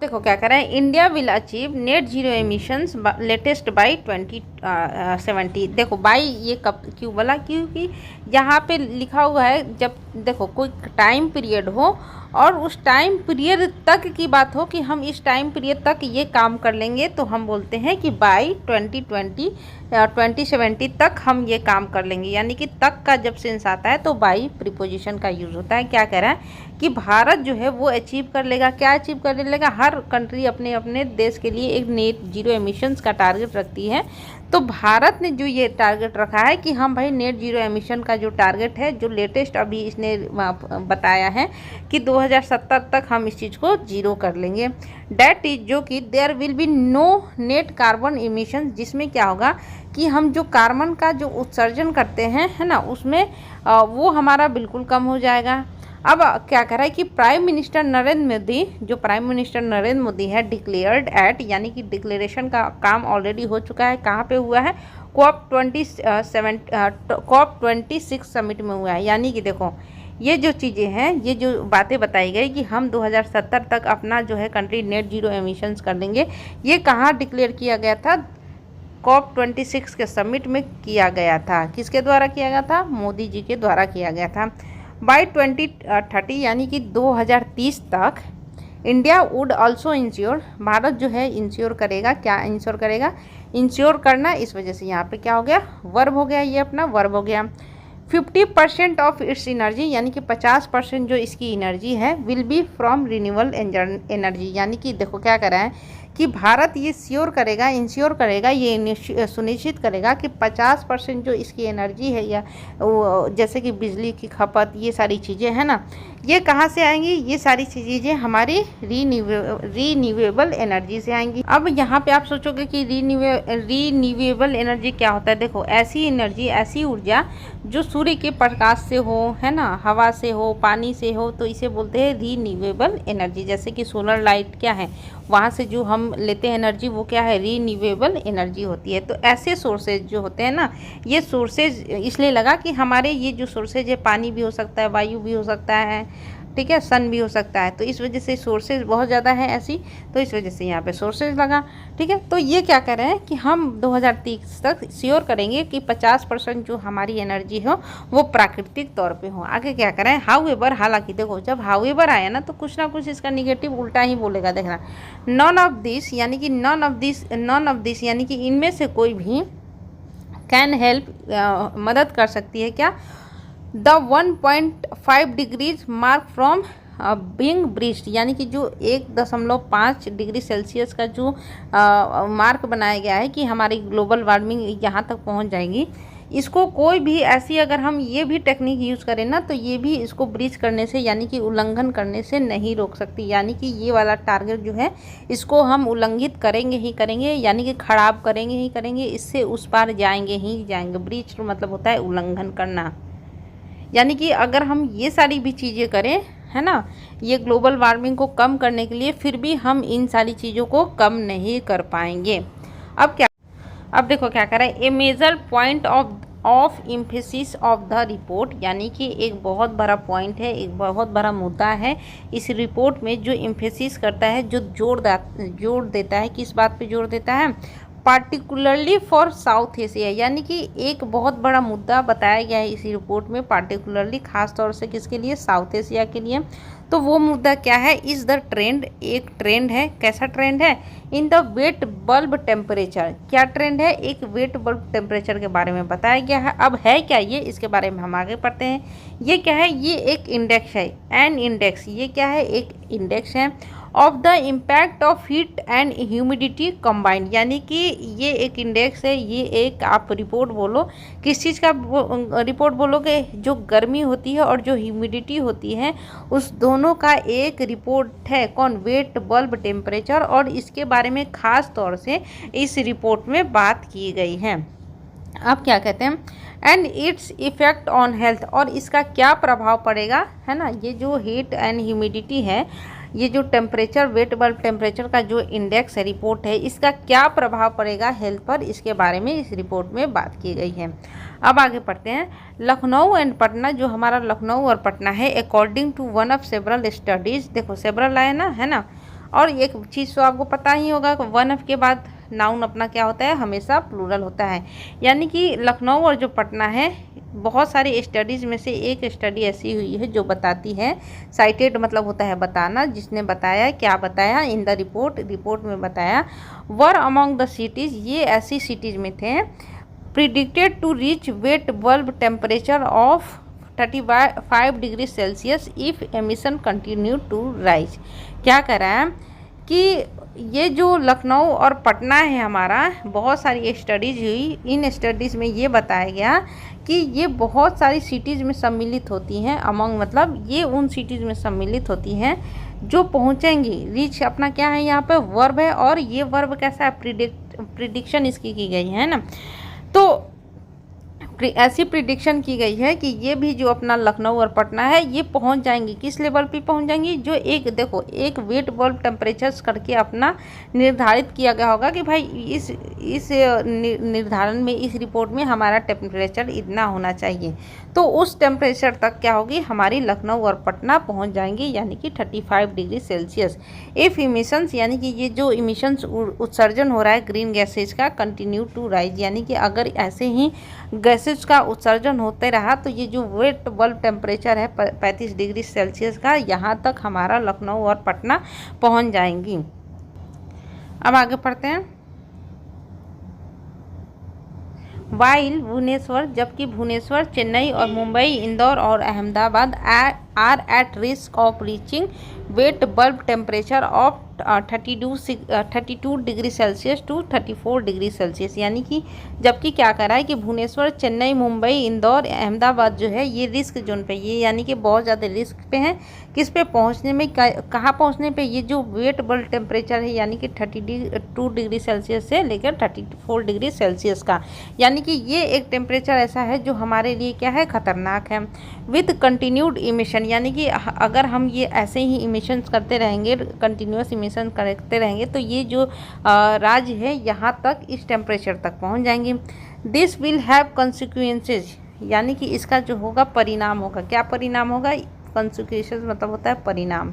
देखो क्या कर रहे हैं, India will achieve net zero emissions latest by 2070। देखो बाई ये कब क्यों बोला, क्योंकि यहाँ पे लिखा हुआ है, जब देखो कोई टाइम पीरियड हो और उस टाइम पीरियड तक की बात हो कि हम इस टाइम पीरियड तक ये काम कर लेंगे, तो हम बोलते हैं कि बाई 2070 तक हम ये काम कर लेंगे। यानी कि तक का जब सेंस आता है तो बाई प्रीपोजिशन का यूज़ होता है। क्या कह रहा है कि भारत जो है वो अचीव कर लेगा, क्या अचीव कर लेगा, हर कंट्री अपने अपने देश के लिए एक नेट जीरो एमिशंस का टारगेट रखती है। तो भारत ने जो ये टारगेट रखा है कि हम भाई नेट जीरो एमिशन का जो टारगेट है, जो लेटेस्ट अभी इसने बताया है कि 2070 तक हम इस चीज़ को जीरो कर लेंगे। डैट इज, जो कि there will be no net carbon emission, जिसमें क्या होगा कि हम जो कार्बन का जो उत्सर्जन करते हैं, है ना, उसमें वो हमारा बिल्कुल कम हो जाएगा। अब क्या कह रहा है कि प्राइम मिनिस्टर नरेंद्र मोदी, जो प्राइम मिनिस्टर नरेंद्र मोदी है, डिक्लेयर्ड एट, यानी कि डिक्लेरेशन का काम ऑलरेडी हो चुका है, कहाँ पे हुआ है, COP26 समिट में हुआ है। यानी कि देखो ये जो चीज़ें हैं, ये जो बातें बताई गई कि हम 2070 तक अपना जो है कंट्री नेट जीरो एमिशंस कर लेंगे, ये कहाँ डिक्लेयर किया गया था, COP26 के समिट में किया गया था। किसके द्वारा किया गया था, मोदी जी के द्वारा किया गया था। बाय 2030 यानी कि 2030 तक India would also ensure, Bharat जो है इंश्योर करेगा, क्या इंश्योर करेगा, इंश्योर करना, इस वजह से यहाँ पे क्या हो गया, वर्ब हो गया, ये अपना वर्ब हो गया। 50% ऑफ इट्स एनर्जी, यानी कि 50% जो इसकी एनर्जी है, will be from renewable energy. यानी कि देखो क्या कर रहा है कि भारत ये इंश्योर करेगा, ये सुनिश्चित करेगा कि 50% जो इसकी एनर्जी है या जैसे कि बिजली की खपत, ये सारी चीज़ें हैं ना, ये कहाँ से आएंगी? ये सारी चीज़ें हमारी रीन्यूएबल एनर्जी से आएंगी। अब यहाँ पे आप सोचोगे कि रीन्यूएबल एनर्जी क्या होता है। देखो, ऐसी एनर्जी, ऐसी ऊर्जा जो सूर्य के प्रकाश से हो, है ना, हवा से हो, पानी से हो, तो इसे बोलते हैं रीन्यूएबल एनर्जी। जैसे कि सोलर लाइट क्या है, वहाँ से जो हम लेते हैं एनर्जी, वो क्या है? रीन्यूएबल एनर्जी होती है। तो ऐसे सोर्सेज जो होते हैं ना, ये सोर्सेज इसलिए लगा कि हमारे ये जो सोर्सेज है, पानी भी हो सकता है, वायु भी हो सकता है, ठीक है, सन भी हो सकता है, तो इस वजह से सोर्सेज बहुत ज़्यादा है ऐसी, तो इस वजह से यहाँ पे सोर्सेज लगा, ठीक है। तो ये क्या कर रहे हैं कि हम 2030 तक श्योर करेंगे कि 50% जो हमारी एनर्जी हो वो प्राकृतिक तौर पे हो। आगे क्या करें? हाउएवर, हालांकि देखो, जब हाउएवर आया ना तो कुछ ना कुछ इसका निगेटिव उल्टा ही बोलेगा। देखना, नॉन ऑफ दिस यानी कि यानी कि इनमें से कोई भी कैन हेल्प, मदद कर सकती है क्या? The 1.5 degrees mark from being breached, यानी कि जो 1.5 डिग्री सेल्सियस का जो मार्क बनाया गया है कि हमारी ग्लोबल वार्मिंग यहाँ तक पहुँच जाएगी, इसको कोई भी ऐसी अगर हम ये भी टेक्निक यूज़ करें ना, तो ये भी इसको ब्रीच करने से यानी कि उल्लंघन करने से नहीं रोक सकती। यानी कि ये वाला टारगेट जो है इसको हम उल्लंघित करेंगे ही करेंगे, यानी कि खराब करेंगे ही करेंगे, इससे उस पार जाएंगे ही जाएंगे। ब्रीच मतलब होता है उल्लंघन करना। यानी कि अगर हम ये सारी भी चीज़ें करें, है ना, ये ग्लोबल वार्मिंग को कम करने के लिए, फिर भी हम इन सारी चीज़ों को कम नहीं कर पाएंगे। अब देखो क्या कर रहा है, a major point of emphasis of the report, यानी कि एक बहुत बड़ा पॉइंट है, एक बहुत बड़ा मुद्दा है इस रिपोर्ट में, जो एम्फेसिस करता है, जो जोर देता है, किस बात पे जोर देता है? पार्टिकुलरली फॉर साउथ एशिया, यानी कि एक बहुत बड़ा मुद्दा बताया गया है इस रिपोर्ट में, पार्टिकुलरली खास तौर से किसके लिए? साउथ एशिया के लिए। तो वो मुद्दा क्या है? इज़ द ट्रेंड, एक ट्रेंड है। कैसा ट्रेंड है? In the wait bulb temperature. क्या ट्रेंड है? एक वेट बल्ब टेम्परेचर के बारे में बताया गया है। अब है क्या ये, इसके बारे में हम आगे पढ़ते हैं। ये क्या है? ये एक इंडेक्स है, एन इंडेक्स। ये क्या है? एक इंडेक्स है of the impact of heat and humidity combined, यानी कि ये एक इंडेक्स है, ये एक, आप रिपोर्ट बोलो, किस चीज़ का रिपोर्ट बोलोगे? जो गर्मी होती है और जो ह्यूमिडिटी होती है, उस दोनों का एक रिपोर्ट है। कौन? Wait bulb temperature. और इसके बारे में ख़ास तौर से इस रिपोर्ट में बात की गई है। अब क्या कहते हैं? And it's effect on health, और इसका क्या प्रभाव पड़ेगा, है ना। ये जो हीट एंड ह्यूमिडिटी है, ये जो टेम्परेचर, वेट बल्ब टेम्परेचर का जो इंडेक्स है, रिपोर्ट है, इसका क्या प्रभाव पड़ेगा हेल्थ पर, इसके बारे में इस रिपोर्ट में बात की गई है। अब आगे पढ़ते हैं। लखनऊ एंड पटना, जो हमारा लखनऊ और पटना है, according to one of several studies, देखो सेवरल आए ना, है ना। और एक चीज़ तो आपको पता ही होगा, वन ऑफ के बाद नाउन अपना क्या होता है? हमेशा प्लूरल होता है। यानी कि लखनऊ और जो पटना है, बहुत सारी स्टडीज़ में से एक स्टडी ऐसी हुई है जो बताती है, साइटेड मतलब होता है बताना, जिसने बताया, क्या बताया? इन द रिपोर्ट में बताया, वर अमॉन्ग द सिटीज़, ये ऐसी सिटीज़ में थे, predicted to reach wet bulb temperature of 35 degree Celsius if emission continue to rise. क्या कह रहा है कि ये जो लखनऊ और पटना है हमारा, बहुत सारी स्टडीज़ हुई, इन स्टडीज़ में ये बताया गया कि ये बहुत सारी सिटीज़ में सम्मिलित होती हैं। अमंग मतलब ये उन सिटीज़ में सम्मिलित होती हैं जो पहुंचेंगी। रीच अपना क्या है? यहाँ पे वर्ब है, और ये वर्ब कैसा है? प्रिडिक्शन इसकी की गई है ना। तो ऐसी प्रिडिक्शन की गई है कि ये भी जो अपना लखनऊ और पटना है, ये पहुंच जाएंगी। किस लेवल पे पहुंच जाएंगी? जो एक, देखो, एक वेट बल्ब टेम्परेचर करके अपना निर्धारित किया गया होगा कि भाई इस निर्धारण में, इस रिपोर्ट में हमारा टेम्परेचर इतना होना चाहिए। तो उस टेम्परेचर तक क्या होगी? हमारी लखनऊ और पटना पहुँच जाएंगी, यानी कि 35 डिग्री सेल्सियस। इफ़ इमिशंस, यानी कि ये जो इमिशंस उत्सर्जन हो रहा है ग्रीन गैसेज का, कंटिन्यू टू राइज, यानी कि अगर ऐसे ही गैसेज का उत्सर्जन होते रहा तो ये जो वेट बल्ब टेम्परेचर है 35 डिग्री सेल्सियस का, यहाँ तक हमारा लखनऊ और पटना पहुँच जाएंगी। अब आगे पढ़ते हैं। वाइल भुवनेश्वर, जबकि भुवनेश्वर, चेन्नई और मुंबई, इंदौर और Ahmedabad are at risk of reaching wet bulb temperature of 32 degree Celsius to 34 degree Celsius. यानी कि जबकि क्या कर रहा है कि भुवनेश्वर, चेन्नई, मुंबई, इंदौर, अहमदाबाद जो है ये रिस्क जोन पे, ये यानी कि बहुत ज़्यादा रिस्क पे हैं। किस पे पहुंचने में, कहाँ पहुंचने पे, ये जो वेट बल्ब टेम्परेचर है यानी कि 32 डिग्री सेल्सियस से लेकर 34 डिग्री सेल्सियस का, यानी कि ये एक टेम्परेचर ऐसा है जो हमारे लिए क्या है, खतरनाक है। विथ कंटिन्यूड इमिशन, यानी कि अगर हम ये ऐसे ही इमिशन करते रहेंगे, कंटिन्यूस इमिशन करते रहेंगे तो ये जो राज्य है यहाँ तक, इस टेम्परेचर तक पहुँच जाएंगे। दिस विल हैव कंसिक्वेंसेज, यानी कि इसका जो होगा परिणाम होगा। क्या परिणाम होगा? कंसिक्वेंसेज मतलब होता है परिणाम,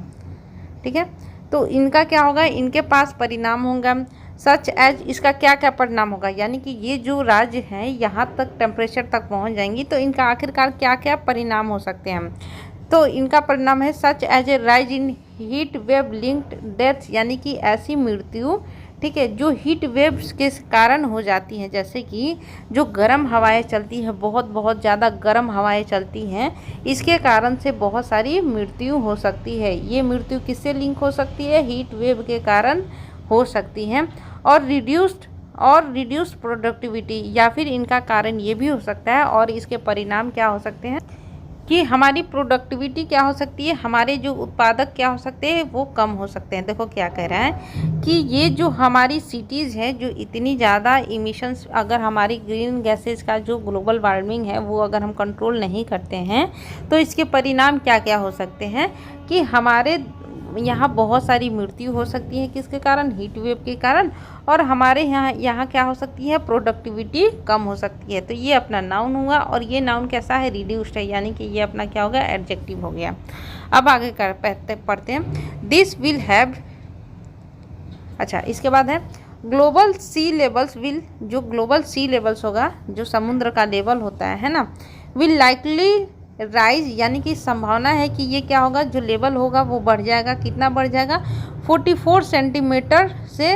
ठीक है। तो इनका क्या होगा, इनके पास परिणाम होगा। सच एज, इसका क्या क्या परिणाम होगा, यानी कि ये जो राज्य हैं यहाँ तक टेम्परेचर तक पहुँच जाएंगी तो इनका आखिरकार क्या क्या परिणाम हो सकते हैं। तो इनका परिणाम है such as a rise in heat wave linked death, यानी कि ऐसी मृत्यु, ठीक है, जो हीट वेव्स के कारण हो जाती हैं। जैसे कि जो गर्म हवाएं चलती हैं, बहुत ज़्यादा गर्म हवाएं चलती हैं, इसके कारण से बहुत सारी मृत्यु हो सकती है। ये मृत्यु किससे लिंक हो सकती है? हीट वेव के कारण हो सकती हैं। और रिड्यूस्ड प्रोडक्टिविटी, या फिर इनका कारण ये भी हो सकता है और इसके परिणाम क्या हो सकते हैं कि हमारी प्रोडक्टिविटी क्या हो सकती है, हमारे जो उत्पादक क्या हो सकते हैं, वो कम हो सकते हैं। देखो क्या कह रहा है कि ये जो हमारी सिटीज़ हैं, जो इतनी ज़्यादा इमिशंस, अगर हमारी ग्रीन गैसेज का जो ग्लोबल वार्मिंग है वो अगर हम कंट्रोल नहीं करते हैं तो इसके परिणाम क्या क्या हो सकते हैं कि हमारे यहाँ बहुत सारी मृत्यु हो सकती है। किसके कारण? हीट वेव के कारण। और हमारे यहाँ क्या हो सकती है? प्रोडक्टिविटी कम हो सकती है। तो ये अपना नाउन हुआ, और ये नाउन कैसा है? रिड्यूस्ड है, यानी कि ये अपना क्या हो गया? एडजेक्टिव हो गया। अब आगे पढ़ते हैं। दिस विल हैव, अच्छा इसके बाद है ग्लोबल सी लेवल्स विल, जो ग्लोबल सी लेवल्स होगा, जो समुद्र का लेवल होता है ना, विल लाइकली राइज, यानी कि संभावना है कि ये क्या होगा, जो लेवल होगा वो बढ़ जाएगा। कितना बढ़ जाएगा? 44 सेंटीमीटर से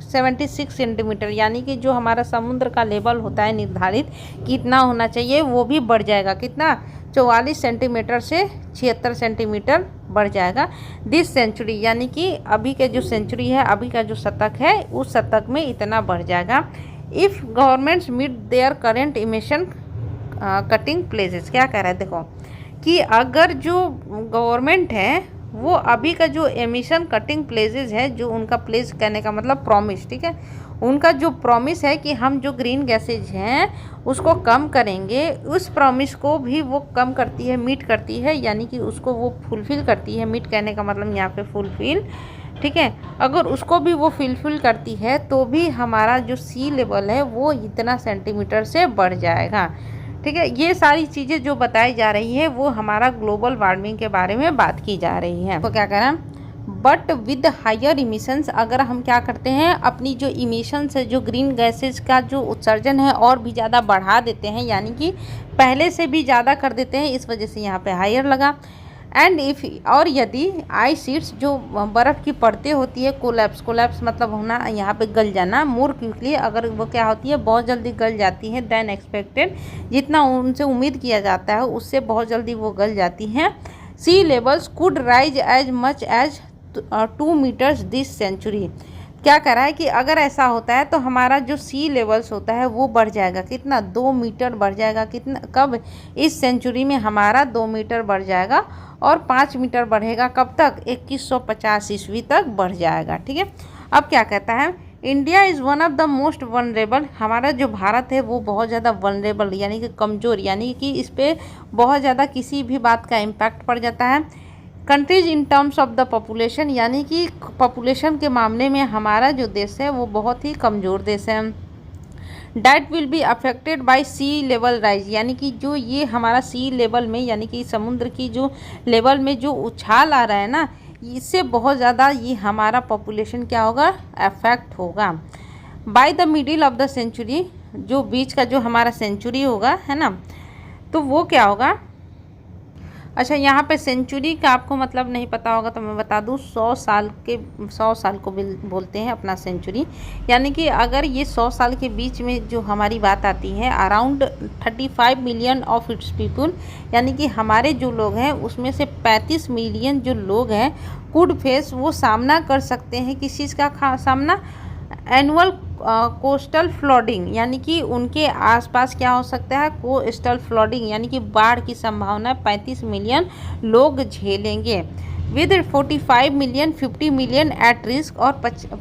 76 सेंटीमीटर, यानी कि जो हमारा समुद्र का लेवल होता है निर्धारित कितना होना चाहिए, वो भी बढ़ जाएगा। कितना? 44 सेंटीमीटर से 76 सेंटीमीटर बढ़ जाएगा। दिस सेंचुरी, यानी कि अभी के जो सेंचुरी है, अभी का जो शतक है, उस शतक में इतना बढ़ जाएगा। If governments meet their current emission cutting places, क्या कह रहा है देखो कि अगर जो गवर्नमेंट है वो अभी का जो एमिशन कटिंग प्लेसेस है, जो उनका प्लेस कहने का मतलब प्रॉमिस, ठीक है, उनका जो प्रॉमिस है कि हम जो ग्रीन गैसेज हैं उसको कम करेंगे, उस प्रॉमिस को भी वो कम करती है, मीट करती है, यानी कि उसको वो फुलफ़िल करती है। मीट कहने का मतलब यहाँ पे फुलफ़िल, ठीक है, अगर उसको भी वो फुलफ़िल करती है तो भी हमारा जो सी लेवल है वो इतना सेंटीमीटर से बढ़ जाएगा। ठीक है, ये सारी चीज़ें जो बताई जा रही है वो हमारा ग्लोबल वार्मिंग के बारे में बात की जा रही है। तो क्या कह रहा है? बट विद हायर इमिशंस, अगर हम क्या करते हैं, अपनी जो इमिशंस है, जो ग्रीन गैसेज का जो उत्सर्जन है और भी ज़्यादा बढ़ा देते हैं, यानी कि पहले से भी ज़्यादा कर देते हैं, इस वजह से यहाँ पे हायर लगा। एंड इफ़, और यदि आइस शीट्स, जो बर्फ़ की परतें होती है, कोलैप्स मतलब होना, यहाँ पे गल जाना, मोर क्विकली, अगर वो क्या होती है, बहुत जल्दी गल जाती है, देन एक्सपेक्टेड, जितना उनसे उम्मीद किया जाता है उससे बहुत जल्दी वो गल जाती हैं। Sea levels could rise as much as 2 metres this century. क्या कह रहा है कि अगर ऐसा होता है तो हमारा जो सी लेवल्स होता है वो बढ़ जाएगा। कितना? 2 मीटर बढ़ जाएगा। कितना? कब? इस सेंचुरी में हमारा 2 मीटर बढ़ जाएगा, और 5 मीटर बढ़ेगा कब तक? 2150 ईस्वी तक बढ़ जाएगा। ठीक है, अब क्या कहता है? India is one of the most vulnerable, हमारा जो भारत है वो बहुत ज़्यादा वनरेबल, यानी कि कमज़ोर, यानी कि इस पर बहुत ज़्यादा किसी भी बात का इम्पैक्ट पड़ जाता है। Countries in terms of the population, यानी कि पॉपुलेशन के मामले में हमारा जो देश है वो बहुत ही कमज़ोर देश है। That will be affected by sea level rise, यानी कि जो ये हमारा सी लेवल में, यानी कि समुद्र की जो लेवल में जो उछाल आ रहा है ना, इससे बहुत ज़्यादा ये हमारा पॉपुलेशन क्या होगा? अफेक्ट होगा। By the middle of the century, जो बीच का जो हमारा सेंचुरी होगा, है ना, तो वो क्या होगा? अच्छा, यहाँ पे सेंचुरी का आपको मतलब नहीं पता होगा तो मैं बता दूँ, 100 साल को बोलते हैं अपना सेंचुरी। यानी कि अगर ये 100 साल के बीच में जो हमारी बात आती है, around 35 million of its people, यानी कि हमारे जो लोग हैं उसमें से 35 मिलियन जो लोग हैं कुड फेस, वो सामना कर सकते हैं किस चीज़ का सामना, एनुअल कोस्टल फ्लडिंग, यानी कि उनके आसपास क्या हो सकता है, कोस्टल फ्लडिंग, यानी कि बाढ़ की संभावना 35 मिलियन लोग झेलेंगे। With 45 million 50 million at risk, और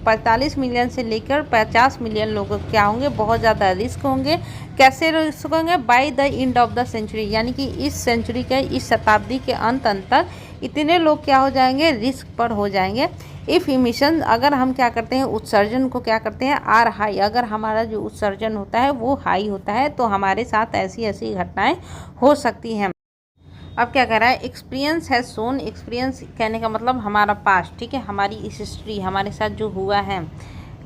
45 मिलियन से लेकर 50 मिलियन लोग क्या होंगे, बहुत ज़्यादा रिस्क होंगे। कैसे रिस्क होंगे, by the end of the century, यानी कि इस सेंचुरी के, इस शताब्दी के अंत तक इतने लोग क्या हो जाएंगे, रिस्क पर हो जाएंगे। इफ़ इमिशन, अगर हम क्या करते हैं, उत्सर्जन को क्या करते हैं, आर हाई, अगर हमारा जो उत्सर्जन होता है वो हाई होता है तो हमारे साथ ऐसी ऐसी घटनाएं हो सकती हैं। अब क्या कह रहा है, एक्सपीरियंस है सोन, एक्सपीरियंस कहने का मतलब हमारा पास्ट, ठीक है, हमारी इस हिस्ट्री, हमारे साथ जो हुआ है,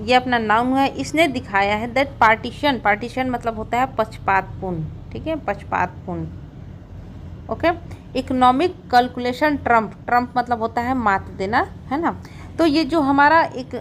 ये अपना नाउन है, इसने दिखाया है दैट पार्टीशन, पार्टीशन मतलब होता है पक्षपातपूर्ण, ठीक है, पक्षपातपूर्ण, okay. Economic calculation Trump, Trump मतलब होता है मात देना, है ना। तो ये जो हमारा एक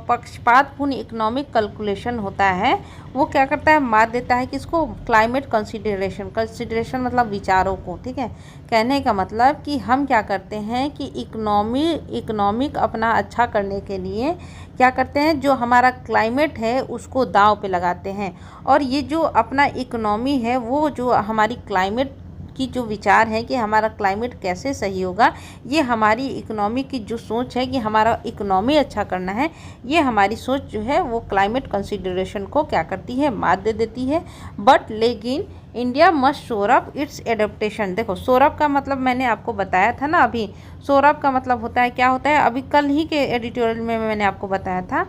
पक्षपातपूर्ण इकोनॉमिक कैलकुलेशन होता है, वो क्या करता है, मात देता है किसको, क्लाइमेट कंसिडरेशन, कंसिडरेशन मतलब विचारों को, ठीक है। कहने का मतलब कि हम क्या करते हैं कि इकोनॉमिक अपना अच्छा करने के लिए क्या करते हैं, जो हमारा क्लाइमेट है उसको दांव पे लगाते हैं। और ये जो अपना इकोनॉमी है, वो जो हमारी क्लाइमेट की जो विचार है कि हमारा क्लाइमेट कैसे सही होगा, ये हमारी इकोनॉमी की जो सोच है कि हमारा इकोनॉमी अच्छा करना है, ये हमारी सोच जो है वो क्लाइमेट कंसिडरेशन को क्या करती है, मात दे देती है। बट लेकिन इंडिया मस्ट शोर अप इट्स एडेप्टेशन। देखो, शोर अप का मतलब मैंने आपको बताया था ना अभी, शोर अप का मतलब होता है, क्या होता है, अभी कल ही के एडिटोरियल में मैंने आपको बताया था,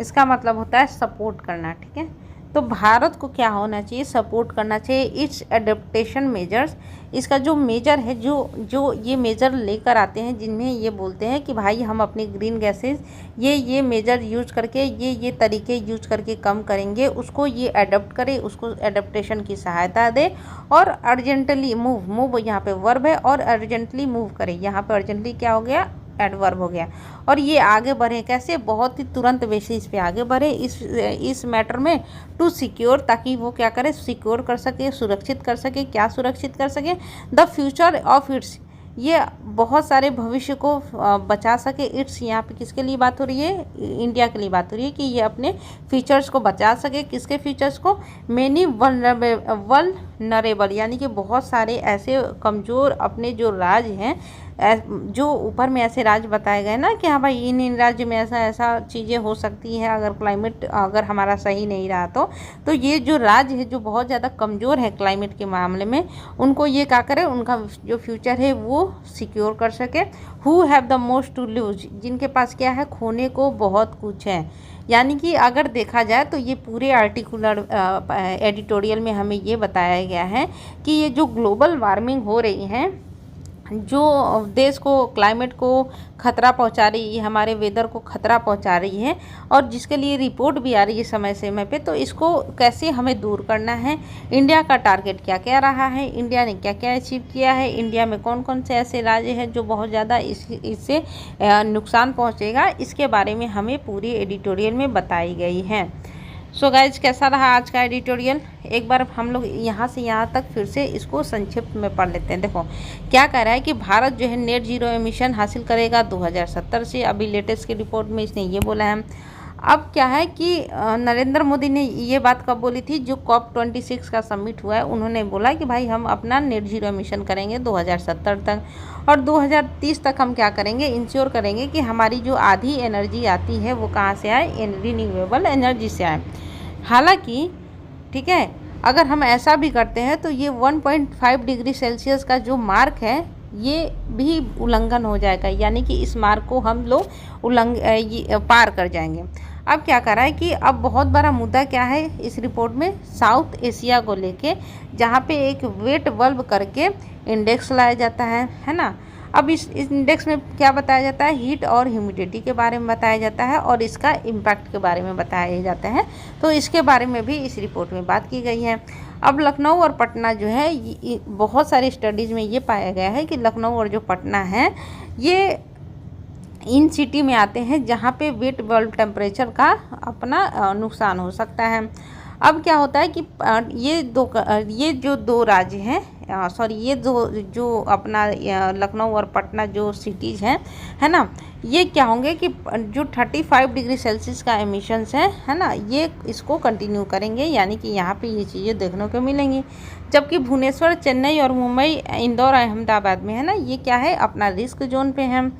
इसका मतलब होता है सपोर्ट करना, ठीक है। तो भारत को क्या होना चाहिए, सपोर्ट करना चाहिए इट्स एडेप्टेशन मेजर्स। इसका जो मेजर है, जो ये मेजर लेकर आते हैं, जिनमें ये बोलते हैं कि भाई हम अपने ग्रीन गैसेस ये मेजर यूज करके, ये तरीके यूज करके कम करेंगे, उसको ये अडोप्ट करे, उसको एडेप्टेशन की सहायता दे, और अर्जेंटली मूव यहाँ पे वर्ब है, और अर्जेंटली मूव करे, यहाँ पे अर्जेंटली क्या हो गया, एडवर्ब हो गया। और ये आगे बढ़े कैसे, बहुत ही तुरंत बेसिस पे आगे बढ़े इस मैटर में, टू सिक्योर, ताकि वो क्या करे, सिक्योर कर सके, सुरक्षित कर सके, क्या सुरक्षित कर सके, द फ्यूचर ऑफ इट्स, ये बहुत सारे भविष्य को बचा सके। इट्स यहाँ पे किसके लिए बात हो रही है, इंडिया के लिए बात हो रही है कि ये अपने फीचर्स को बचा सके, किसके फीचर्स को, मेनी वल्नरेबल, यानी कि बहुत सारे ऐसे कमज़ोर अपने जो राज्य हैं, जो ऊपर में ऐसे राज्य बताए गए ना कि हाँ भाई इन राज्य में ऐसा चीज़ें हो सकती हैं अगर क्लाइमेट अगर हमारा सही नहीं रहा तो ये जो राज्य है जो बहुत ज़्यादा कमज़ोर है क्लाइमेट के मामले में, उनको ये क्या करे, उनका जो फ्यूचर है वो सिक्योर कर सके। Who have the most to lose, जिनके पास क्या है, खोने को बहुत कुछ है। यानी कि अगर देखा जाए तो ये पूरे आर्टिकुलर एडिटोरियल में हमें ये बताया गया है कि ये जो ग्लोबल वार्मिंग हो रही है, जो देश को, क्लाइमेट को खतरा पहुंचा रही है, हमारे वेदर को खतरा पहुंचा रही है, और जिसके लिए रिपोर्ट भी आ रही है समय समय पे, तो इसको कैसे हमें दूर करना है, इंडिया का टारगेट क्या क्या रहा है, इंडिया ने क्या क्या अचीव किया है, इंडिया में कौन कौन से ऐसे राज्य हैं जो बहुत ज़्यादा इससे नुकसान पहुँचेगा, इसके बारे में हमें पूरी एडिटोरियल में बताई गई है। सो गाइज, कैसा रहा आज का एडिटोरियल, एक बार हम लोग यहाँ से यहाँ तक फिर से इसको संक्षिप्त में पढ़ लेते हैं। देखो क्या कह रहा है कि भारत जो है नेट जीरो एमिशन हासिल करेगा 2070 से, अभी लेटेस्ट की रिपोर्ट में इसने ये बोला है। अब क्या है कि नरेंद्र मोदी ने ये बात कब बोली थी, जो COP26 का समिट हुआ है, उन्होंने बोला कि भाई हम अपना नेट जीरो एमिशन करेंगे 2070 तक, और 2030 तक हम क्या करेंगे, इंश्योर करेंगे कि हमारी जो आधी एनर्जी आती है वो कहाँ से आए, रिन्यूएबल एनर्जी से आए। हालांकि ठीक है, अगर हम ऐसा भी करते हैं तो ये 1.5 डिग्री सेल्सियस का जो मार्क है ये भी उल्लंघन हो जाएगा, यानी कि इस मार्क को हम लोग पार कर जाएंगे। अब क्या कर रहा है कि अब बहुत बड़ा मुद्दा क्या है इस रिपोर्ट में, साउथ एशिया को लेके, जहाँ पे एक वेट बल्ब करके इंडेक्स लाया जाता है ना। अब इस इंडेक्स में क्या बताया जाता है, हीट और ह्यूमिडिटी के बारे में बताया जाता है और इसका इम्पैक्ट के बारे में बताया जाता है। तो इसके बारे में भी इस रिपोर्ट में बात की गई है। अब लखनऊ और पटना जो है, बहुत सारी स्टडीज़ में ये पाया गया है कि लखनऊ और जो पटना है ये इन सिटी में आते हैं जहाँ पे वेट बल्ब टेम्परेचर का अपना नुकसान हो सकता है। अब क्या होता है कि ये जो दो राज्य हैं, ये जो अपना लखनऊ और पटना जो सिटीज़ हैं, है ना, ये क्या होंगे कि जो 35 डिग्री सेल्सियस का एमिशंस है ना, ये इसको कंटिन्यू करेंगे, यानी कि यहाँ पे ये चीज़ें देखने को मिलेंगी। जबकि भुवनेश्वर, चेन्नई और मुंबई, इंदौर, अहमदाबाद में है ना, ये क्या है, अपना रिस्क जोन पे हैं।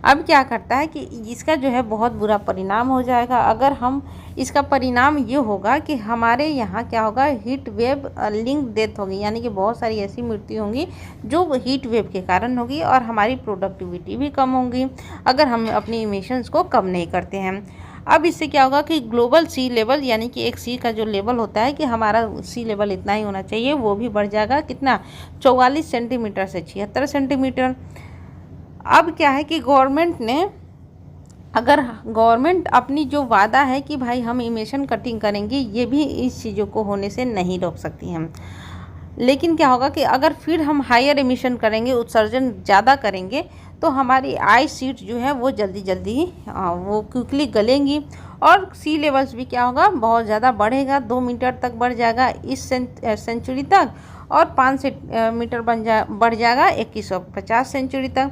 अब क्या करता है कि इसका जो है बहुत बुरा परिणाम हो जाएगा। अगर हम इसका परिणाम ये होगा कि हमारे यहाँ क्या होगा, हीट वेव लिंक डेथ होगी, यानी कि बहुत सारी ऐसी मृत्यु होंगी जो हीट वेव के कारण होगी और हमारी प्रोडक्टिविटी भी कम होगी अगर हम अपनी इमिशंस को कम नहीं करते हैं। अब इससे क्या होगा कि ग्लोबल सी लेवल, यानी कि एक सी का जो लेवल होता है कि हमारा सी लेवल इतना ही होना चाहिए, वो भी बढ़ जाएगा। कितना, 44 सेंटीमीटर से 76 सेंटीमीटर। अब क्या है कि गवर्नमेंट अपनी जो वादा है कि भाई हम इमिशन कटिंग करेंगे, ये भी इस चीज़ों को होने से नहीं रोक सकती हैं। लेकिन क्या होगा कि अगर फिर हम हायर इमिशन करेंगे, उत्सर्जन ज़्यादा करेंगे, तो हमारी आइस शीट जो है वो जल्दी वो क्विकली गलेंगी और सी लेवल्स भी क्या होगा, बहुत ज़्यादा बढ़ेगा, 2 मीटर तक बढ़ जाएगा इस सेंचुरी तक और 5 मीटर बढ़ जाएगा 2150 सेंचुरी तक।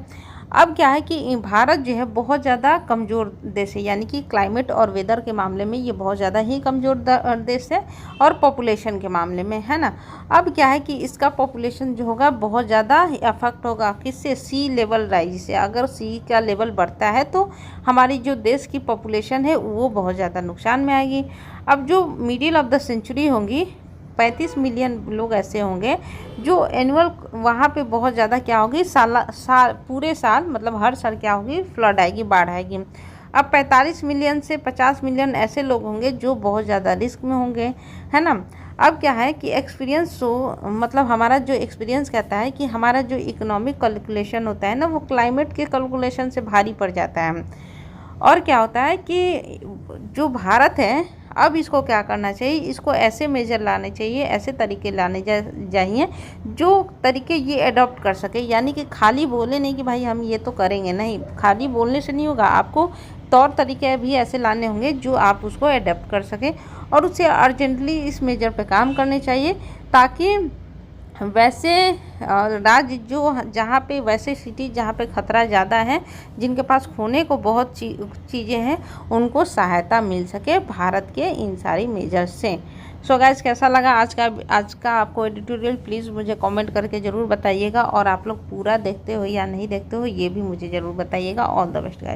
अब क्या है कि भारत जो है बहुत ज़्यादा कमज़ोर देश है, यानी कि क्लाइमेट और वेदर के मामले में ये बहुत ज़्यादा ही कमज़ोर देश है और पॉपुलेशन के मामले में, है ना। अब क्या है कि इसका पॉपुलेशन जो होगा बहुत ज़्यादा अफेक्ट होगा, किससे, सी लेवल राइज से। अगर सी का लेवल बढ़ता है तो हमारी जो देश की पॉपुलेशन है वो बहुत ज़्यादा नुकसान में आएगी। अब जो मिडिल ऑफ द सेंचुरी होंगी, 35 मिलियन लोग ऐसे होंगे जो एनुअल वहाँ पे बहुत ज़्यादा क्या होगी, पूरे साल मतलब हर साल क्या होगी, फ्लड आएगी, बाढ़ आएगी। अब 45 मिलियन से 50 मिलियन ऐसे लोग होंगे जो बहुत ज़्यादा रिस्क में होंगे, है ना। अब क्या है कि मतलब हमारा जो एक्सपीरियंस कहता है कि हमारा जो इकोनॉमिक कैलकुलेशन होता है ना, वो क्लाइमेट के कैलकुलेशन से भारी पड़ जाता है। और क्या होता है कि जो भारत है, अब इसको क्या करना चाहिए, इसको ऐसे मेजर लाने चाहिए, ऐसे तरीके लाने चाहिए जो तरीके ये अडॉप्ट कर सके। यानी कि खाली बोले नहीं कि भाई हम ये तो करेंगे, नहीं, खाली बोलने से नहीं होगा, आपको तौर तरीके भी ऐसे लाने होंगे जो आप उसको अडॉप्ट कर सकें और उससे अर्जेंटली इस मेजर पे काम करने चाहिए, ताकि वैसे राज्य जो जहाँ पे, वैसे सिटी जहाँ पे खतरा ज़्यादा है, जिनके पास खोने को बहुत चीज़ें हैं, उनको सहायता मिल सके भारत के इन सारी मेजर्स से। सो गाइस, कैसा लगा आज का आपको एडिटोरियल, प्लीज़ मुझे कमेंट करके ज़रूर बताइएगा और आप लोग पूरा देखते हो या नहीं देखते हो ये भी मुझे ज़रूर बताइएगा। All the best guys.